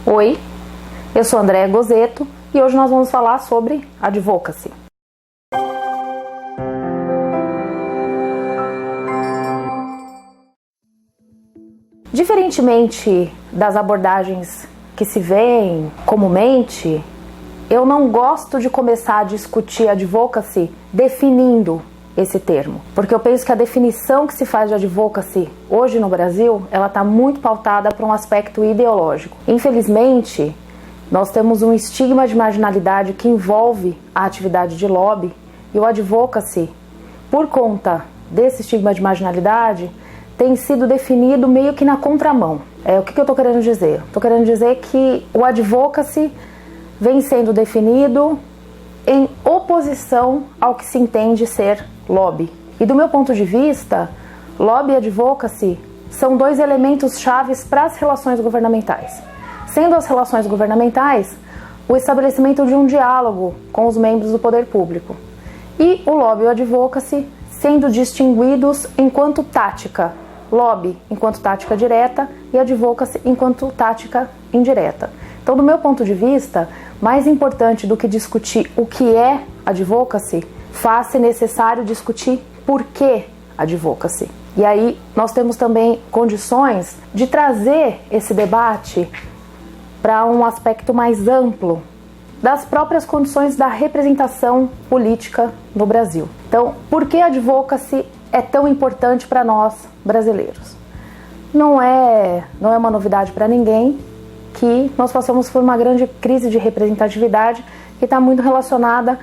Oi, eu sou Andréa Gozzetto e hoje nós vamos falar sobre advocacy. Diferentemente das abordagens que se veem comumente, eu não gosto de começar a discutir advocacy definindo esse termo, porque eu penso que a definição que se faz de advocacy hoje no Brasil, ela está muito pautada para um aspecto ideológico. Infelizmente, nós temos um estigma de marginalidade que envolve a atividade de lobby, e o advocacy, por conta desse estigma de marginalidade, tem sido definido meio que na contramão. O que eu estou querendo dizer? Estou querendo dizer que o advocacy vem sendo definido em oposição ao que se entende ser lobby. E do meu ponto de vista, lobby e advocacy são dois elementos chaves para as relações governamentais. Sendo as relações governamentais o estabelecimento de um diálogo com os membros do poder público. E o lobby e o advocacy sendo distinguidos enquanto tática. Lobby enquanto tática direta e advocacy enquanto tática indireta. Então, do meu ponto de vista, mais importante do que discutir o que é advocacy, faz-se necessário discutir por que advocacy. E aí nós temos também condições de trazer esse debate para um aspecto mais amplo das próprias condições da representação política no Brasil. Então, por que advocacy é tão importante para nós brasileiros? Não é uma novidade para ninguém que nós passamos por uma grande crise de representatividade que está muito relacionada,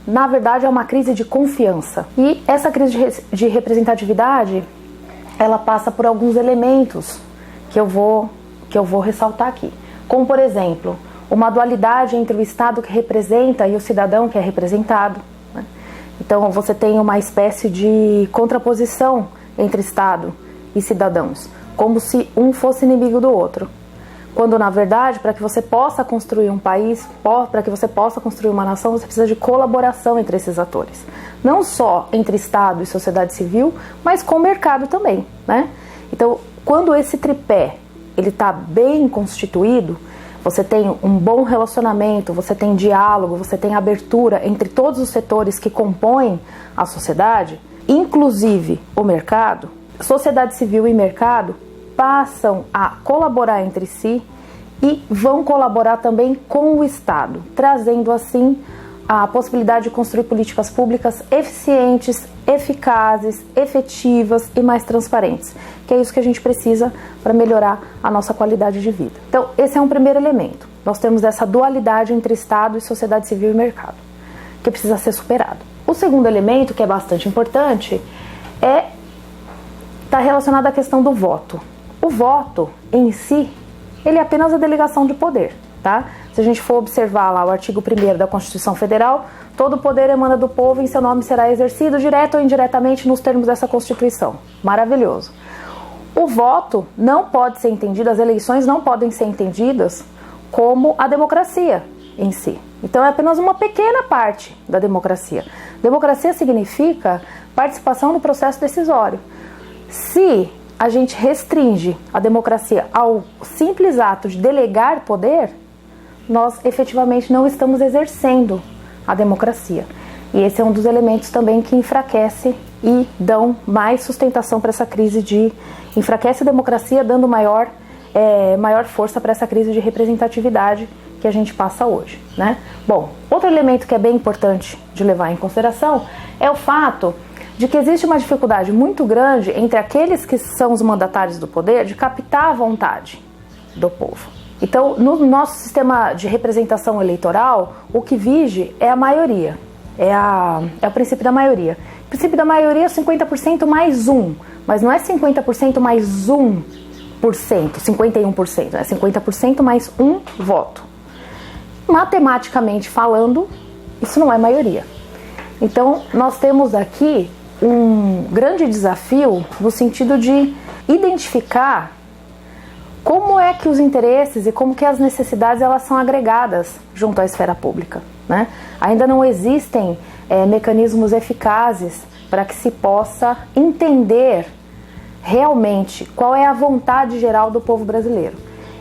na verdade, a uma crise de confiança. E essa crise de representatividade, ela passa por alguns elementos que eu vou ressaltar aqui. Como, por exemplo, uma dualidade entre o Estado que representa e o cidadão que é representado. Então, você tem uma espécie de contraposição entre Estado e cidadãos, como se um fosse inimigo do outro. Quando, na verdade, para que você possa construir um país, para que você possa construir uma nação, você precisa de colaboração entre esses atores. Não só entre Estado e sociedade civil, mas com o mercado também, né? Então, quando esse tripé ele está bem constituído, você tem um bom relacionamento, você tem diálogo, você tem abertura entre todos os setores que compõem a sociedade, inclusive o mercado, sociedade civil e mercado passam a colaborar entre si e vão colaborar também com o Estado, trazendo assim a possibilidade de construir políticas públicas eficientes, eficazes, efetivas e mais transparentes, que é isso que a gente precisa para melhorar a nossa qualidade de vida. Então, esse é um primeiro elemento. Nós temos essa dualidade entre Estado e sociedade civil e mercado, que precisa ser superado. O segundo elemento, que é bastante importante, está relacionado à questão do voto. O voto, em si, ele é apenas a delegação de poder, tá? Se a gente for observar lá o artigo 1º da Constituição Federal, todo poder emana do povo e em seu nome será exercido direto ou indiretamente nos termos dessa Constituição. Maravilhoso. O voto não pode ser entendido, as eleições não podem ser entendidas como a democracia em si. Então é apenas uma pequena parte da democracia. Democracia significa participação no processo decisório. Se a gente restringe a democracia ao simples ato de delegar poder, nós efetivamente não estamos exercendo a democracia. E esse é um dos elementos também que enfraquece e dão mais sustentação para essa crise enfraquece a democracia, dando maior força para essa crise de representatividade que a gente passa hoje, né? Bom, outro elemento que é bem importante de levar em consideração é o fato de que existe uma dificuldade muito grande entre aqueles que são os mandatários do poder de captar a vontade do povo. Então, no nosso sistema de representação eleitoral, o que vige é a maioria, é o princípio da maioria. O princípio da maioria é 50% mais 1, mas não é 50% mais 1%, 51%, é 50% mais 1 voto. Matematicamente falando, isso não é maioria. Então, nós temos aqui um grande desafio no sentido de identificar como é que os interesses e como que as necessidades elas são agregadas junto à esfera pública, né? Ainda não existem mecanismos eficazes para que se possa entender realmente qual é a vontade geral do povo brasileiro.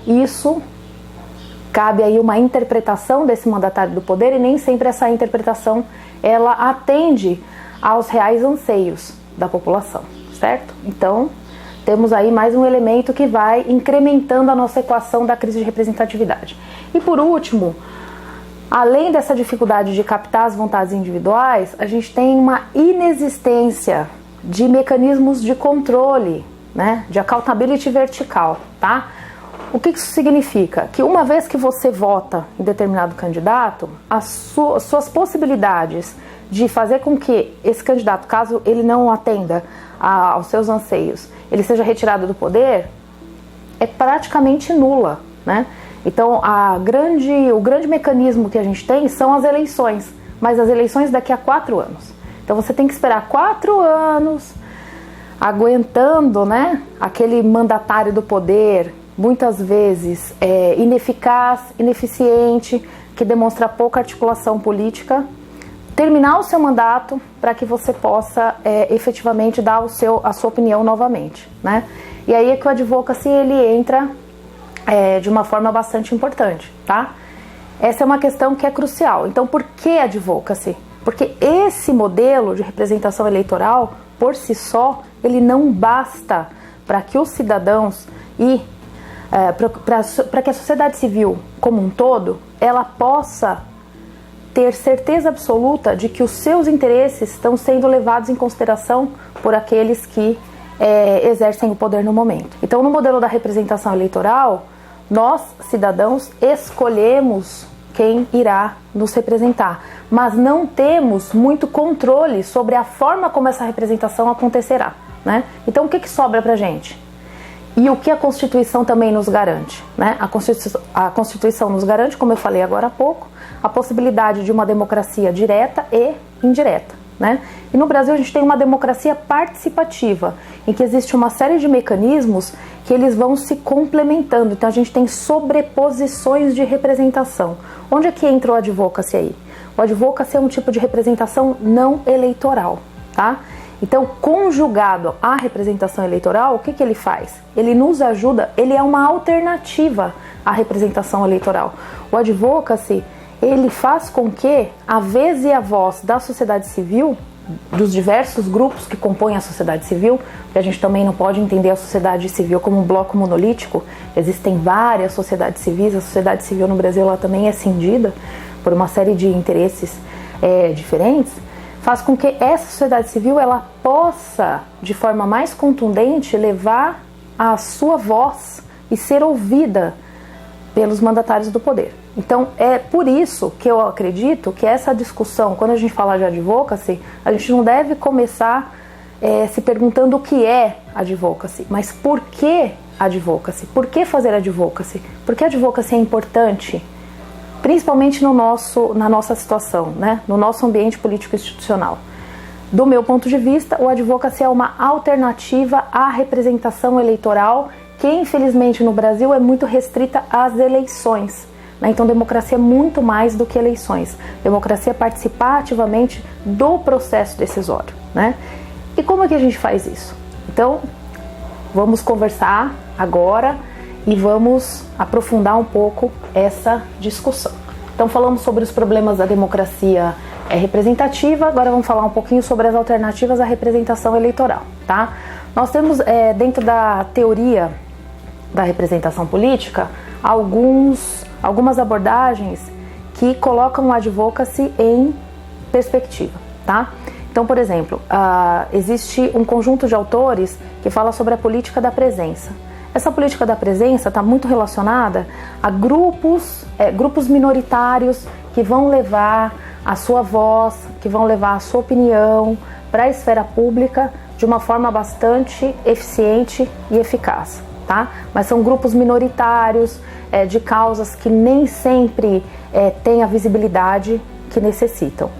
Isso cabe aí uma interpretação desse mandatário do poder e nem sempre essa interpretação ela atende aos reais anseios da população, certo? Então, temos aí mais um elemento que vai incrementando a nossa equação da crise de representatividade. E por último, além dessa dificuldade de captar as vontades individuais, a gente tem uma inexistência de mecanismos de controle, né, de accountability vertical, tá? O que isso significa? Que uma vez que você vota em determinado candidato, as suas possibilidades de fazer com que esse candidato, caso ele não atenda aos seus anseios, ele seja retirado do poder, é praticamente nula, né? Então, o grande mecanismo que a gente tem são as eleições, mas as eleições daqui a 4 anos. Então, você tem que esperar 4 anos aguentando, né, aquele mandatário do poder, muitas vezes ineficaz, ineficiente, que demonstra pouca articulação política, terminar o seu mandato para que você possa efetivamente dar a sua opinião novamente, né? E aí é que o advocacy ele entra de uma forma bastante importante, tá? Essa é uma questão que é crucial. Então, por que advocacy? Porque esse modelo de representação eleitoral, por si só, ele não basta para que os cidadãos e para que a sociedade civil como um todo, ela possa ter certeza absoluta de que os seus interesses estão sendo levados em consideração por aqueles que exercem o poder no momento. Então, no modelo da representação eleitoral, nós, cidadãos, escolhemos quem irá nos representar, mas não temos muito controle sobre a forma como essa representação acontecerá, né? Então, o que sobra pra gente? E o que a Constituição também nos garante, né? A Constituição nos garante, como eu falei agora há pouco, a possibilidade de uma democracia direta e indireta, né? E no Brasil a gente tem uma democracia participativa, em que existe uma série de mecanismos que eles vão se complementando. Então a gente tem sobreposições de representação. Onde é que entra o advocacy aí? O advocacy é um tipo de representação não eleitoral, tá? Então, conjugado à representação eleitoral, o que ele faz? Ele nos ajuda, ele é uma alternativa à representação eleitoral. O advocacy, ele faz com que a vez e a voz da sociedade civil, dos diversos grupos que compõem a sociedade civil, porque a gente também não pode entender a sociedade civil como um bloco monolítico, existem várias sociedades civis, a sociedade civil no Brasil ela também é cindida por uma série de interesses diferentes, faz com que essa sociedade civil ela possa, de forma mais contundente, levar a sua voz e ser ouvida pelos mandatários do poder. Então, é por isso que eu acredito que essa discussão, quando a gente fala de advocacy, a gente não deve começar se perguntando o que é advocacy, mas por que advocacy? Por que fazer advocacy? Porque advocacy é importante, principalmente na nossa situação, né? No nosso ambiente político institucional. Do meu ponto de vista, o advocacy é uma alternativa à representação eleitoral que, infelizmente, no Brasil é muito restrita às eleições, né? Então, democracia é muito mais do que eleições. Democracia é participar ativamente do processo decisório, né? E como é que a gente faz isso? Então, vamos conversar agora e vamos aprofundar um pouco essa discussão. Então falamos sobre os problemas da democracia representativa, agora vamos falar um pouquinho sobre as alternativas à representação eleitoral, tá? Nós temos dentro da teoria da representação política algumas abordagens que colocam o advocacy em perspectiva, tá? Então, por exemplo, existe um conjunto de autores que fala sobre a política da presença. Essa política da presença está muito relacionada a grupos minoritários que vão levar a sua voz, que vão levar a sua opinião para a esfera pública de uma forma bastante eficiente e eficaz, tá? Mas são grupos minoritários de causas que nem sempre têm a visibilidade que necessitam.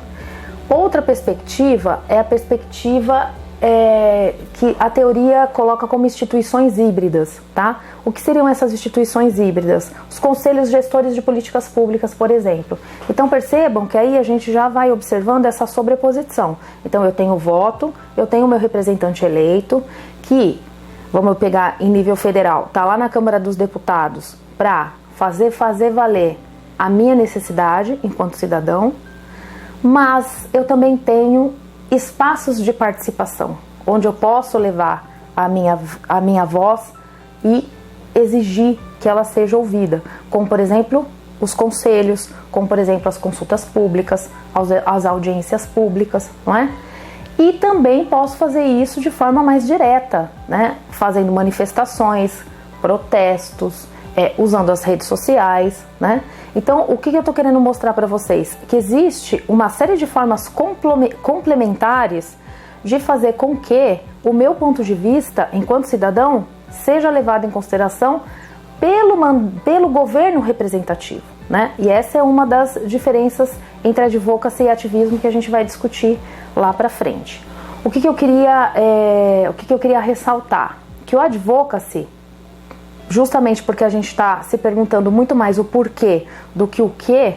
Outra perspectiva é a perspectiva que a teoria coloca como instituições híbridas, tá? O que seriam essas instituições híbridas? Os conselhos gestores de políticas públicas, por exemplo. Então percebam que aí a gente já vai observando essa sobreposição. Então eu tenho voto, eu tenho meu representante eleito, que, vamos pegar em nível federal, tá lá na Câmara dos Deputados para fazer valer a minha necessidade enquanto cidadão, mas eu também tenho espaços de participação, onde eu posso levar a minha voz e exigir que ela seja ouvida, como por exemplo os conselhos, como por exemplo as consultas públicas, as audiências públicas, não é? E também posso fazer isso de forma mais direta, né? Fazendo manifestações, protestos, usando as redes sociais, né? Então, o que eu estou querendo mostrar para vocês? Que existe uma série de formas complementares de fazer com que o meu ponto de vista, enquanto cidadão, seja levado em consideração pelo governo representativo, né? E essa é uma das diferenças entre advocacy e ativismo que a gente vai discutir lá para frente. O que eu queria ressaltar? Que o advocacy, justamente porque a gente está se perguntando muito mais o porquê do que o que,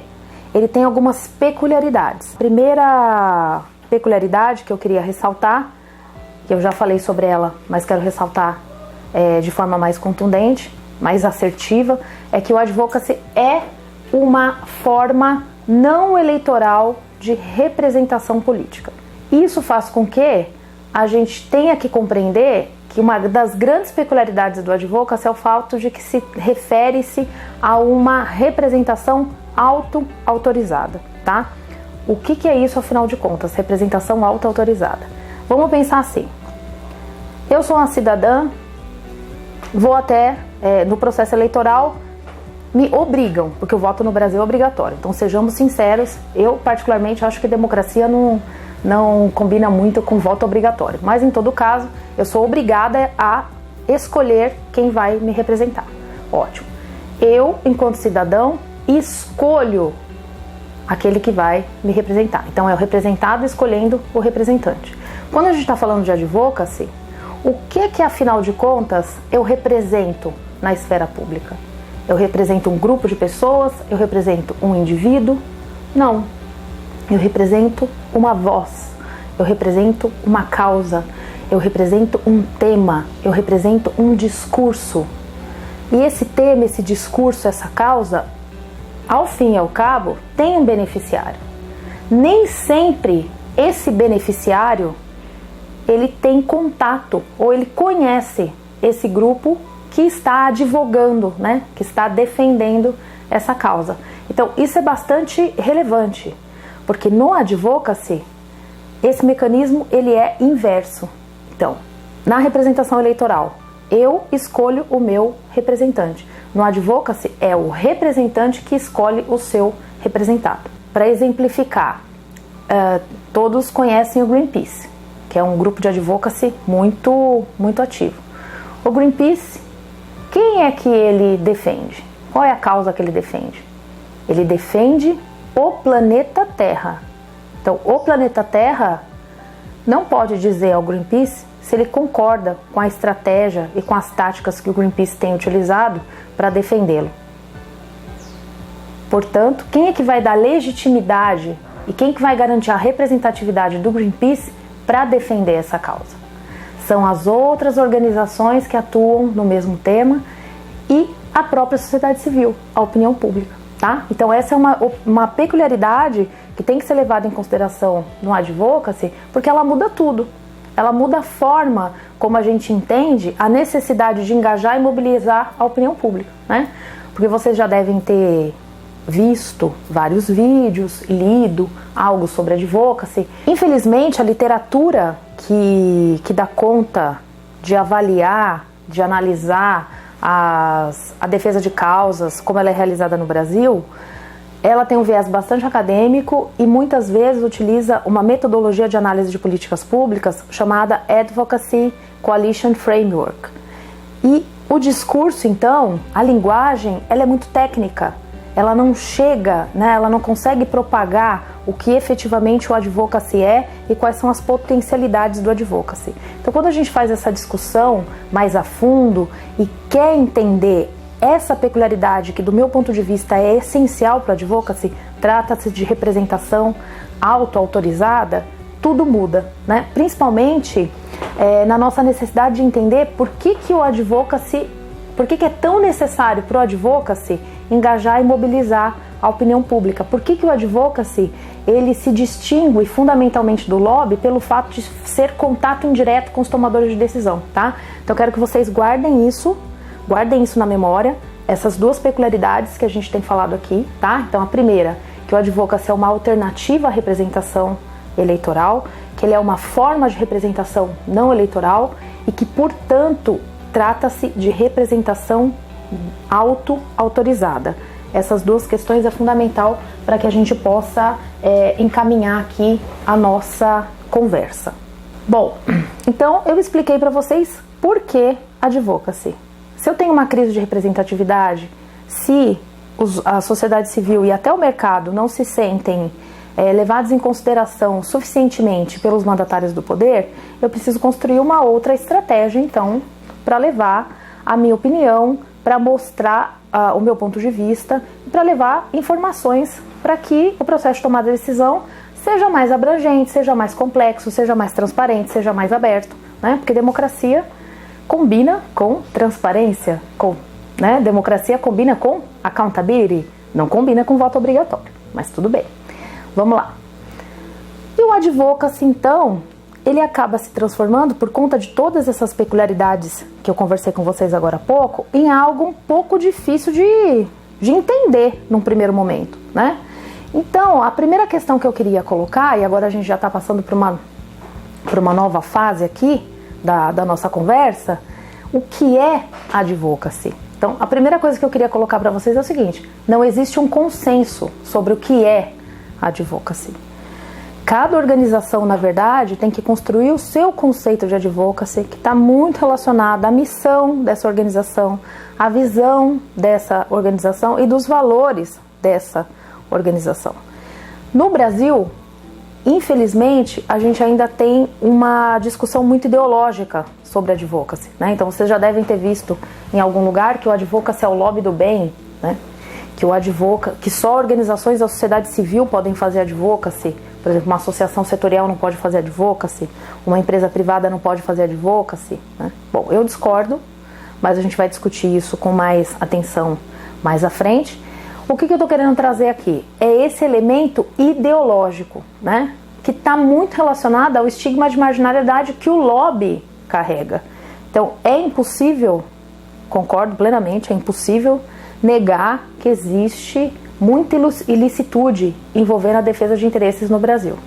ele tem algumas peculiaridades. A primeira peculiaridade que eu queria ressaltar, que eu já falei sobre ela, mas quero ressaltar de forma mais contundente, mais assertiva, é que o advocacy é uma forma não eleitoral de representação política. Isso faz com que a gente tenha que compreender que uma das grandes peculiaridades do advocacy é o fato de que se refere-se a uma representação auto-autorizada, tá? O que é isso, afinal de contas? Representação auto-autorizada. Vamos pensar assim. Eu sou uma cidadã, vou até, no processo eleitoral, me obrigam, porque o voto no Brasil é obrigatório. Então, sejamos sinceros, eu particularmente acho que democracia não combina muito com voto obrigatório. Mas, em todo caso, eu sou obrigada a escolher quem vai me representar. Ótimo. Eu, enquanto cidadão, escolho aquele que vai me representar. Então, é o representado escolhendo o representante. Quando a gente está falando de advocacy, o que afinal de contas, eu represento na esfera pública? Eu represento um grupo de pessoas? Eu represento um indivíduo? Não. Eu represento uma voz. Eu represento uma causa. Eu represento um tema. Eu represento um discurso. E esse tema, esse discurso, essa causa, ao fim e ao cabo, tem um beneficiário. Nem sempre esse beneficiário ele tem contato ou ele conhece esse grupo que está advogando, né? Que está defendendo essa causa. Então, isso é bastante relevante, porque no advocacy, esse mecanismo ele é inverso. Então, na representação eleitoral, eu escolho o meu representante. No advocacy, é o representante que escolhe o seu representado. Para exemplificar, todos conhecem o Greenpeace, que é um grupo de advocacy muito ativo. O Greenpeace, quem é que ele defende? Qual é a causa que ele defende? Ele defende o planeta Terra. Então, o planeta Terra não pode dizer ao Greenpeace se ele concorda com a estratégia e com as táticas que o Greenpeace tem utilizado para defendê-lo. Portanto, quem é que vai dar legitimidade e quem que vai garantir a representatividade do Greenpeace para defender essa causa? São as outras organizações que atuam no mesmo tema e a própria sociedade civil, a opinião pública, tá? Então essa é uma peculiaridade que tem que ser levada em consideração no advocacy, porque ela muda tudo. Ela muda a forma como a gente entende a necessidade de engajar e mobilizar a opinião pública, né? Porque vocês já devem ter visto vários vídeos, lido algo sobre advocacy. Infelizmente, a literatura que dá conta de avaliar, de analisar a defesa de causas, como ela é realizada no Brasil, ela tem um viés bastante acadêmico e muitas vezes utiliza uma metodologia de análise de políticas públicas chamada Advocacy Coalition Framework. E o discurso, então, a linguagem, ela é muito técnica. Ela não chega, né, ela não consegue propagar o que efetivamente o advocacy é e quais são as potencialidades do advocacy. Então, quando a gente faz essa discussão mais a fundo e quer entender essa peculiaridade que, do meu ponto de vista, é essencial para o advocacy, trata-se de representação auto-autorizada, tudo muda, né? Principalmente na nossa necessidade de entender por que o advocacy, por que é tão necessário para o advocacy engajar e mobilizar a opinião pública. Por que o advocacy ele se distingue fundamentalmente do lobby pelo fato de ser contato indireto com os tomadores de decisão, tá? Então eu quero que vocês guardem isso na memória, essas duas peculiaridades que a gente tem falado aqui, tá? Então a primeira, que o advocacy é uma alternativa à representação eleitoral, que ele é uma forma de representação não eleitoral e que, portanto, trata-se de representação auto-autorizada. Essas duas questões é fundamental para que a gente possa encaminhar aqui a nossa conversa. Bom, então eu expliquei para vocês por que advocacy. Se eu tenho uma crise de representatividade, se a sociedade civil e até o mercado não se sentem levados em consideração suficientemente pelos mandatários do poder, eu preciso construir uma outra estratégia, então, para levar a minha opinião, para mostrar o meu ponto de vista, para levar informações para que o processo de tomada de decisão seja mais abrangente, seja mais complexo, seja mais transparente, seja mais aberto, né? Porque democracia combina com transparência, né? Democracia combina com accountability, não combina com voto obrigatório, mas tudo bem. Vamos lá. E o advocacy, então, ele acaba se transformando, por conta de todas essas peculiaridades que eu conversei com vocês agora há pouco, em algo um pouco difícil de entender num primeiro momento, né? Então, a primeira questão que eu queria colocar, e agora a gente já está passando por uma nova fase aqui da nossa conversa, o que é advocacy? Então, a primeira coisa que eu queria colocar para vocês é o seguinte: não existe um consenso sobre o que é advocacy. Cada organização, na verdade, tem que construir o seu conceito de advocacy, que está muito relacionado à missão dessa organização, à visão dessa organização e dos valores dessa organização. No Brasil, infelizmente, a gente ainda tem uma discussão muito ideológica sobre advocacy, né? Então vocês já devem ter visto em algum lugar que o advocacy é o lobby do bem, né? Que só organizações da sociedade civil podem fazer advocacy. Por exemplo, uma associação setorial não pode fazer advocacy, uma empresa privada não pode fazer advocacy, né? Bom, eu discordo, mas a gente vai discutir isso com mais atenção mais à frente. O que eu estou querendo trazer aqui é esse elemento ideológico, né? Que está muito relacionado ao estigma de marginalidade que o lobby carrega. Então, é impossível, concordo plenamente, é impossível negar que existe muita ilicitude envolvendo a defesa de interesses no Brasil.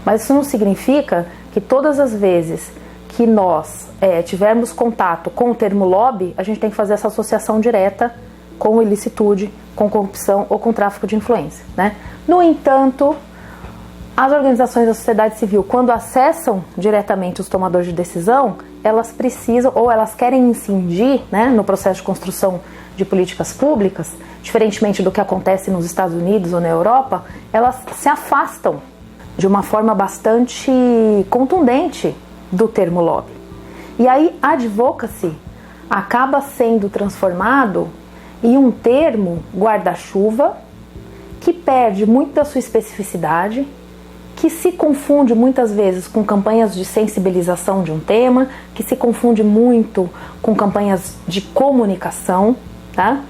Mas isso não significa que todas as vezes que nós tivermos contato com o termo lobby, a gente tem que fazer essa associação direta com ilicitude, com corrupção ou com tráfico de influência, né? No entanto, as organizações da sociedade civil, quando acessam diretamente os tomadores de decisão, elas precisam ou elas querem incidir, né, no processo de construção de políticas públicas, diferentemente do que acontece nos Estados Unidos ou na Europa, elas se afastam de uma forma bastante contundente do termo lobby. E aí, advocacy acaba sendo transformado em um termo guarda-chuva que perde muito da sua especificidade, que se confunde muitas vezes com campanhas de sensibilização de um tema, que se confunde muito com campanhas de comunicação, tá?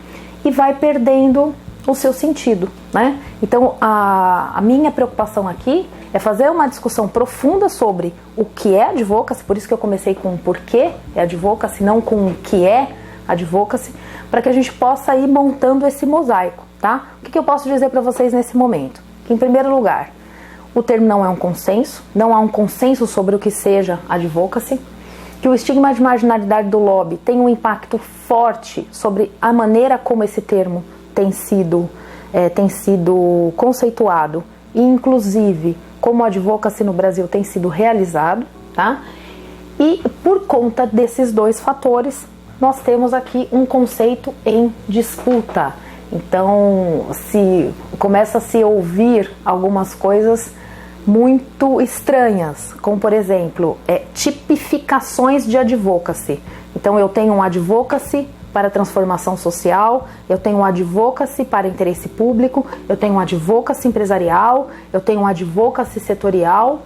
E vai perdendo o seu sentido, né? Então, a minha preocupação aqui é fazer uma discussão profunda sobre o que é advocacy, por isso que eu comecei com o porquê é advocacy, não com o que é advocacy, para que a gente possa ir montando esse mosaico, tá? O que eu posso dizer para vocês nesse momento? Que, em primeiro lugar, o termo não é um consenso, não há um consenso sobre o que seja advocacy, que o estigma de marginalidade do lobby tem um impacto forte sobre a maneira como esse termo tem sido conceituado e, inclusive, como a advocacy no Brasil tem sido realizado, tá? E por conta desses dois fatores, nós temos aqui um conceito em disputa. Então, começa a se ouvir algumas coisas muito estranhas, como, por exemplo, tipificações de advocacy. Então, eu tenho um advocacy para transformação social, eu tenho um advocacy para interesse público, eu tenho um advocacy empresarial, eu tenho um advocacy setorial.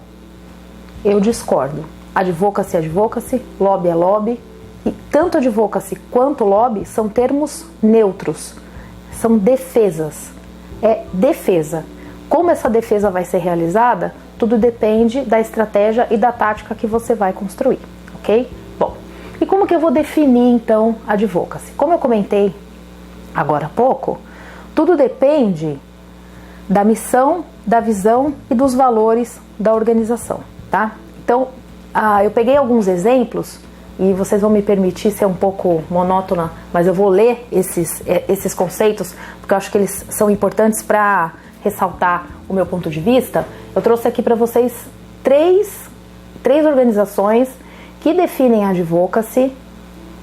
Eu discordo. Advocacy é advocacy, lobby é lobby, e tanto advocacy quanto lobby são termos neutros. são defesas. É defesa. Como essa defesa vai ser realizada, tudo depende da estratégia e da tática que você vai construir, ok? Bom, e como que eu vou definir então a advocacy? Como eu comentei agora há pouco, tudo depende da missão, da visão e dos valores da organização, tá? Então, eu peguei alguns exemplos e vocês vão me permitir ser um pouco monótona, mas eu vou ler esses conceitos, porque eu acho que eles são importantes para ressaltar o meu ponto de vista. Eu trouxe aqui para vocês três organizações que definem a advocacy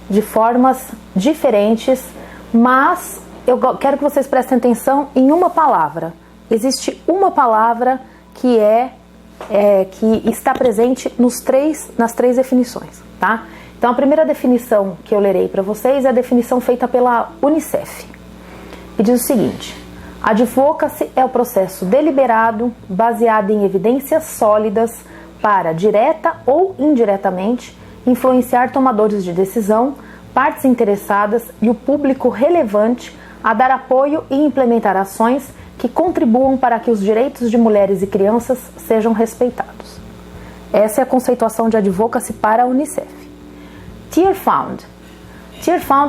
de formas diferentes, mas eu quero que vocês prestem atenção em uma palavra. Existe uma palavra que que está presente nas três definições, tá? Então a primeira definição que eu lerei para vocês é a definição feita pela Unicef. E diz o seguinte: advocacy é o processo deliberado, baseado em evidências sólidas para, direta ou indiretamente, influenciar tomadores de decisão, partes interessadas e o público relevante a dar apoio e implementar ações que contribuam para que os direitos de mulheres e crianças sejam respeitados. Essa é a conceituação de advocacy para a Unicef. Tearfound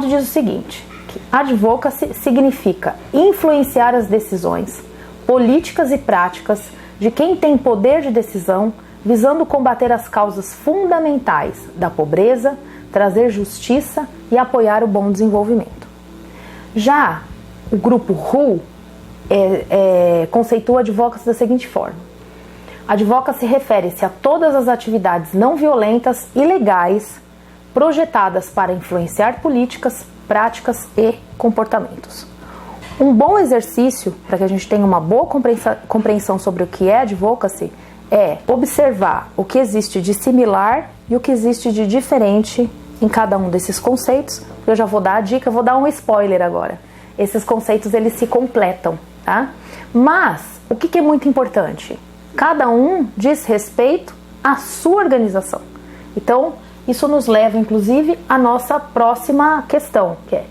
diz o seguinte: que advocacy significa influenciar as decisões, políticas e práticas de quem tem poder de decisão, visando combater as causas fundamentais da pobreza, trazer justiça e apoiar o bom desenvolvimento. Já o grupo WHO conceitua a advocacy da seguinte forma: advocacy refere-se a todas as atividades não violentas e legais projetadas para influenciar políticas, práticas e comportamentos. Um bom exercício para que a gente tenha uma boa compreensão sobre o que é advocacy é observar o que existe de similar e o que existe de diferente em cada um desses conceitos. Eu já vou dar a dica, vou dar um spoiler agora. Esses conceitos eles se completam, tá? Mas o que é muito importante? Cada um diz respeito à sua organização. Então, isso nos leva, inclusive, à nossa próxima questão, que é: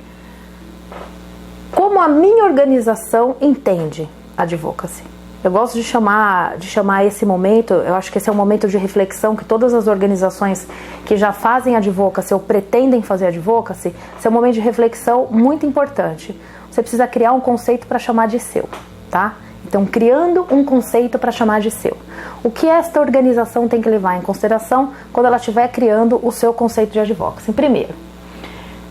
como a minha organização entende a advocacy? Eu gosto de chamar esse momento, eu acho que esse é um momento de reflexão que todas as organizações que já fazem advocacy ou pretendem fazer advocacy, esse é um momento de reflexão muito importante. Você precisa criar um conceito para chamar de seu, tá? Então, criando um conceito para chamar de seu. O que esta organização tem que levar em consideração quando ela estiver criando o seu conceito de advocacy? Primeiro,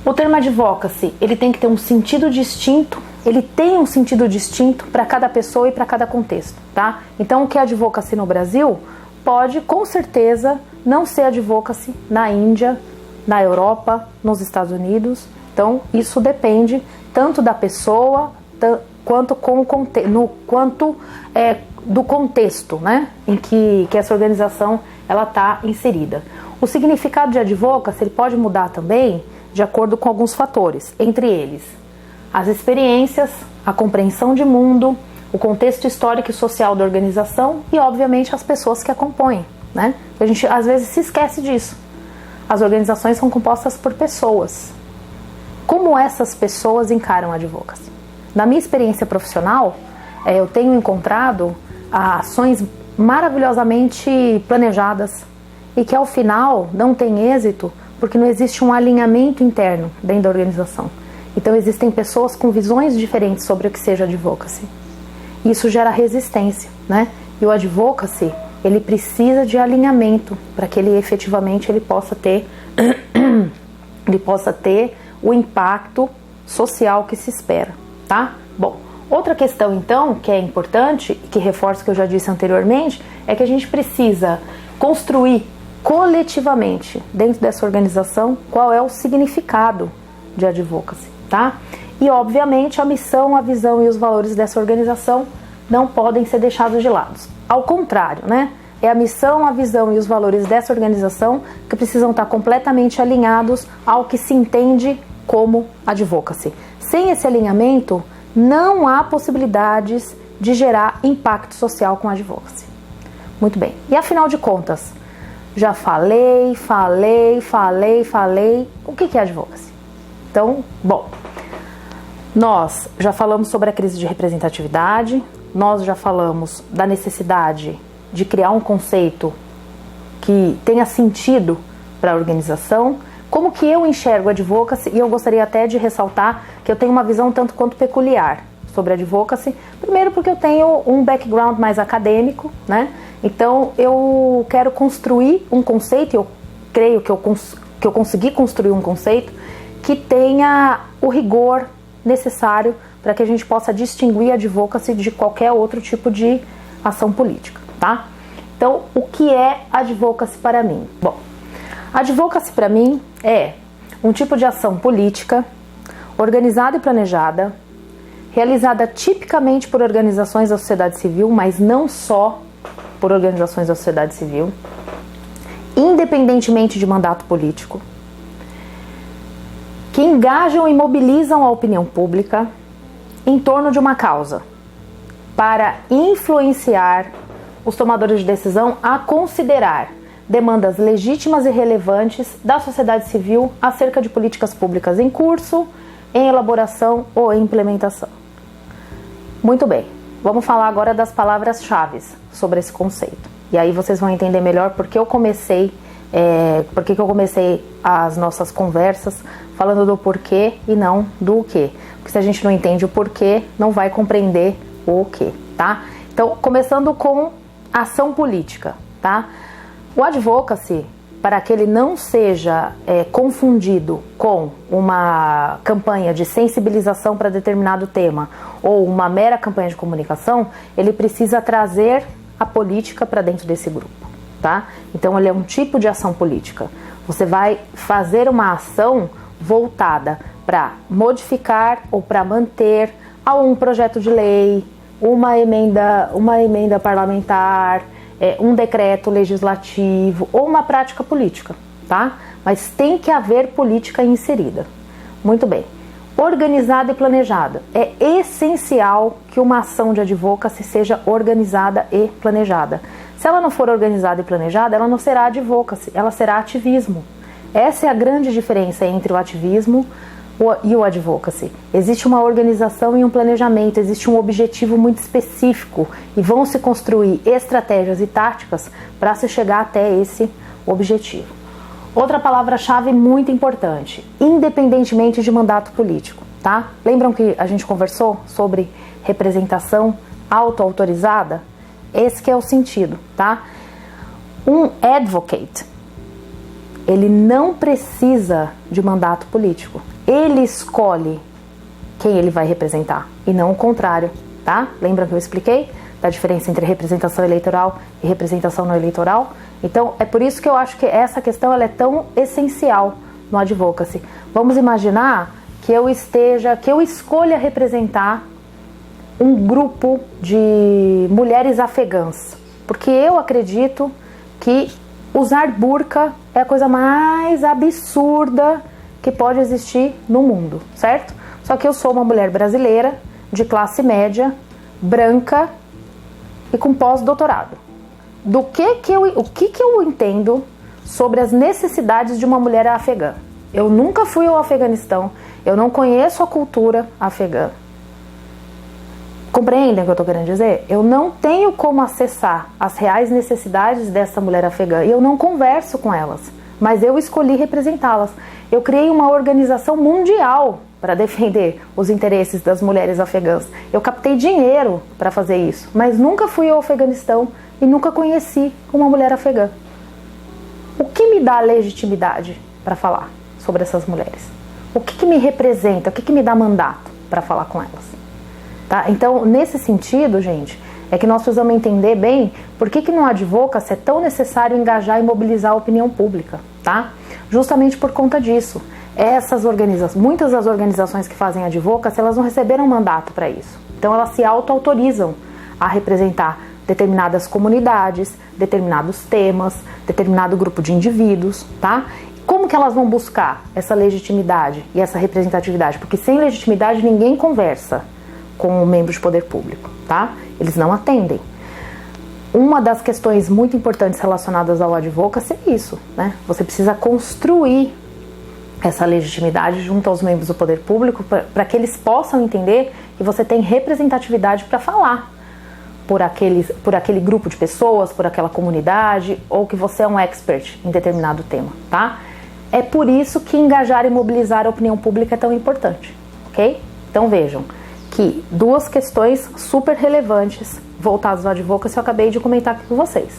o termo advocacy, ele tem que ter um sentido distinto, ele tem um sentido distinto para cada pessoa e para cada contexto, tá? Então, o que é advocacy no Brasil pode, com certeza, não ser advocacy na Índia, na Europa, nos Estados Unidos. Então, isso depende tanto da pessoa quanto do contexto, né, em que essa organização ela está inserida. O significado de advocacy ele pode mudar também de acordo com alguns fatores, entre eles as experiências, a compreensão de mundo, o contexto histórico e social da organização e, obviamente, as pessoas que a compõem, né? A gente às vezes se esquece disso. As organizações são compostas por pessoas. Como essas pessoas encaram a advocacy? Na minha experiência profissional, eu tenho encontrado ações maravilhosamente planejadas e que ao final não tem êxito porque não existe um alinhamento interno dentro da organização. Então existem pessoas com visões diferentes sobre o que seja advocacy. Isso gera resistência, né? E o advocacy, ele precisa de alinhamento para que ele efetivamente ele possa ter o impacto social que se espera, tá? Bom, outra questão então que é importante e que reforça o que eu já disse anteriormente é que a gente precisa construir coletivamente dentro dessa organização qual é o significado de advocacy, tá? E obviamente a missão, a visão e os valores dessa organização não podem ser deixados de lado. Ao contrário, né? É a missão, a visão e os valores dessa organização que precisam estar completamente alinhados ao que se entende como advocacy. Sem esse alinhamento, não há possibilidades de gerar impacto social com a advocacy. Muito bem. E afinal de contas, já falei. O que é advocacy? Então, bom, Nós já falamos sobre a crise de representatividade, nós já falamos da necessidade de criar um conceito que tenha sentido para a organização. Como que eu enxergo a advocacy, e eu gostaria até de ressaltar que eu tenho uma visão tanto quanto peculiar sobre a advocacy. Primeiro porque eu tenho um background mais acadêmico, né? Então eu quero construir um conceito, eu creio que eu consegui construir um conceito que tenha o rigor necessário para que a gente possa distinguir a advocacy de qualquer outro tipo de ação política, tá? Então, o que é advocacy para mim? Bom, advocacy para mim é um tipo de ação política organizada e planejada, realizada tipicamente por organizações da sociedade civil, mas não só por organizações da sociedade civil, independentemente de mandato político, que engajam e mobilizam a opinião pública em torno de uma causa, para influenciar os tomadores de decisão a considerar demandas legítimas e relevantes da sociedade civil acerca de políticas públicas em curso, em elaboração ou em implementação. Muito bem, vamos falar agora das palavras-chave sobre esse conceito. E aí vocês vão entender melhor porque eu comecei as nossas conversas falando do porquê e não do o quê. Porque se a gente não entende o porquê, não vai compreender o quê, tá? Então, começando com ação política, tá? O advocacy, para que ele não seja confundido com uma campanha de sensibilização para determinado tema ou uma mera campanha de comunicação, ele precisa trazer a política para dentro desse grupo, tá? Então ele é um tipo de ação política. Você vai fazer uma ação voltada para modificar ou para manter um projeto de lei, uma emenda parlamentar, um decreto legislativo ou uma prática política, tá? Mas tem que haver política inserida. Muito bem. Organizada e planejada. É essencial que uma ação de advocacy seja organizada e planejada. Se ela não for organizada e planejada, ela não será advocacy, ela será ativismo. Essa é a grande diferença entre o ativismo e o advocacy. Existe uma organização e um planejamento, existe um objetivo muito específico e vão se construir estratégias e táticas para se chegar até esse objetivo. Outra palavra-chave muito importante, independentemente de mandato político, tá? Lembram que a gente conversou sobre representação auto-autorizada? Esse que é o sentido, tá? Um advocate, ele não precisa de mandato político. Ele escolhe quem ele vai representar e não o contrário, tá? Lembram que eu expliquei da diferença entre representação eleitoral e representação não eleitoral? Então, é por isso que eu acho que essa questão ela é tão essencial no advocacy. Vamos imaginar que eu escolha representar um grupo de mulheres afegãs, porque eu acredito que usar burca é a coisa mais absurda que pode existir no mundo, certo? Só que eu sou uma mulher brasileira, de classe média, branca e com pós-doutorado. O que eu entendo sobre as necessidades de uma mulher afegã? Eu nunca fui ao Afeganistão, eu não conheço a cultura afegã. Compreendem o que eu estou querendo dizer? Eu não tenho como acessar as reais necessidades dessa mulher afegã e eu não converso com elas, mas eu escolhi representá-las. Eu criei uma organização mundial para defender os interesses das mulheres afegãs. Eu captei dinheiro para fazer isso, mas nunca fui ao Afeganistão e nunca conheci uma mulher afegã. O que me dá legitimidade para falar sobre essas mulheres? O que me representa? O que me dá mandato para falar com elas? Tá? Então, nesse sentido, gente, é que nós precisamos entender bem por que no advocacy é tão necessário engajar e mobilizar a opinião pública, tá? Justamente por conta disso. Muitas das organizações que fazem advocacy, elas não receberam mandato para isso. Então, elas se auto-autorizam a representar determinadas comunidades, determinados temas, determinado grupo de indivíduos, tá? Como que elas vão buscar essa legitimidade e essa representatividade? Porque sem legitimidade ninguém conversa com o membro de poder público, tá? Eles não atendem. Uma das questões muito importantes relacionadas ao advocacy é isso, né? Você precisa construir essa legitimidade junto aos membros do poder público para que eles possam entender que você tem representatividade para falar por aquele grupo de pessoas, por aquela comunidade, ou que você é um expert em determinado tema, tá? É por isso que engajar e mobilizar a opinião pública é tão importante, ok? Então vejam que duas questões super relevantes voltadas ao advocacy eu acabei de comentar aqui com vocês.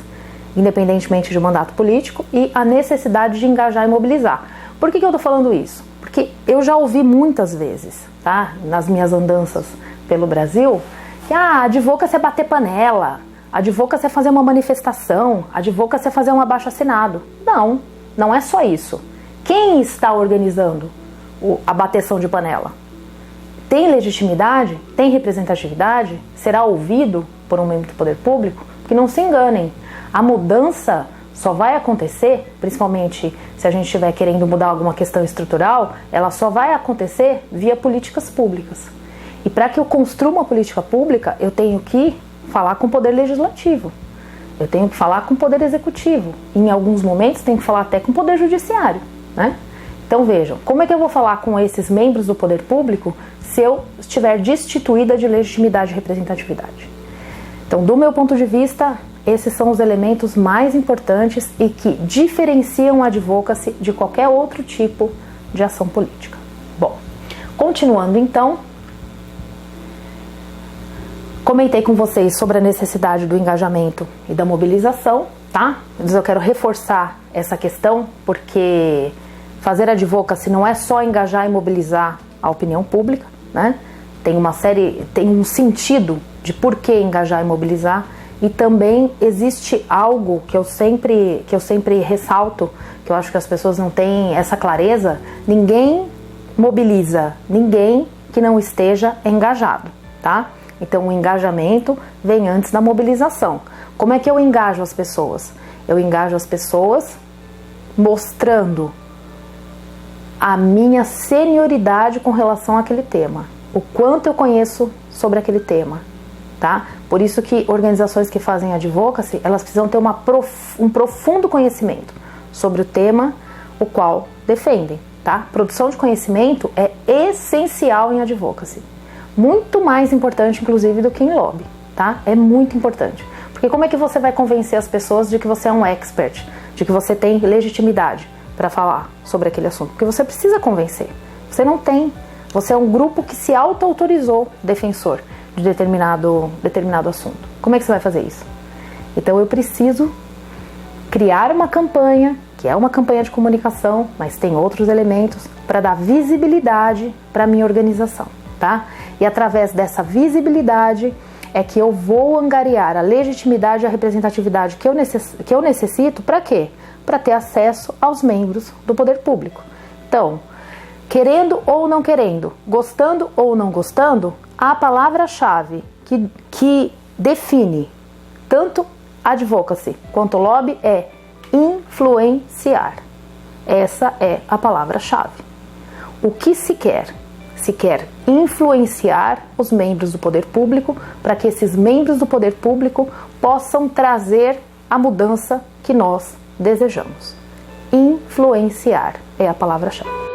Independentemente de mandato político e a necessidade de engajar e mobilizar. Por que eu tô falando isso? Porque eu já ouvi muitas vezes, tá? Nas minhas andanças pelo Brasil, que advocacy é bater panela, advocacy é fazer uma manifestação, advocacy é fazer um abaixo-assinado. Não, não é só isso. Quem está organizando a bateção de panela? Tem legitimidade? Tem representatividade? Será ouvido por um membro do poder público? Que não se enganem, a mudança só vai acontecer, principalmente se a gente estiver querendo mudar alguma questão estrutural, ela só vai acontecer via políticas públicas. E para que eu construa uma política pública, eu tenho que falar com o poder legislativo, eu tenho que falar com o poder executivo, e em alguns momentos tenho que falar até com o poder judiciário, né? Então vejam, como é que eu vou falar com esses membros do poder público se eu estiver destituída de legitimidade e representatividade? Então, do meu ponto de vista, esses são os elementos mais importantes e que diferenciam a advocacy de qualquer outro tipo de ação política. Bom, continuando então, comentei com vocês sobre a necessidade do engajamento e da mobilização, tá? Mas eu quero reforçar essa questão porque fazer advocacy não é só engajar e mobilizar a opinião pública, né? Tem um sentido de por que engajar e mobilizar, e também existe algo que eu sempre ressalto, que eu acho que as pessoas não têm essa clareza: ninguém mobiliza ninguém que não esteja engajado, tá? Então o engajamento vem antes da mobilização. Como é que eu engajo as pessoas? Eu engajo as pessoas mostrando a minha senioridade com relação àquele tema, o quanto eu conheço sobre aquele tema, tá? Por isso que organizações que fazem advocacy, elas precisam ter um profundo conhecimento sobre o tema o qual defendem, tá? Produção de conhecimento é essencial em advocacy. Muito mais importante, inclusive, do que em lobby, tá? É muito importante. Porque como é que você vai convencer as pessoas de que você é um expert, de que você tem legitimidade para falar sobre aquele assunto? Porque você precisa convencer. Você não tem. Você é um grupo que se auto-autorizou defensor de determinado assunto. Como é que você vai fazer isso? Então eu preciso criar uma campanha, que é uma campanha de comunicação, mas tem outros elementos, para dar visibilidade para a minha organização, tá? E através dessa visibilidade é que eu vou angariar a legitimidade e a representatividade que eu necessito. Para quê? Para ter acesso aos membros do poder público. Então, querendo ou não querendo, gostando ou não gostando, a palavra-chave que define tanto advocacy quanto lobby é influenciar. Essa é a palavra-chave. O que se quer? Se quer influenciar os membros do poder público para que esses membros do poder público possam trazer a mudança que nós desejamos. Influenciar é a palavra-chave.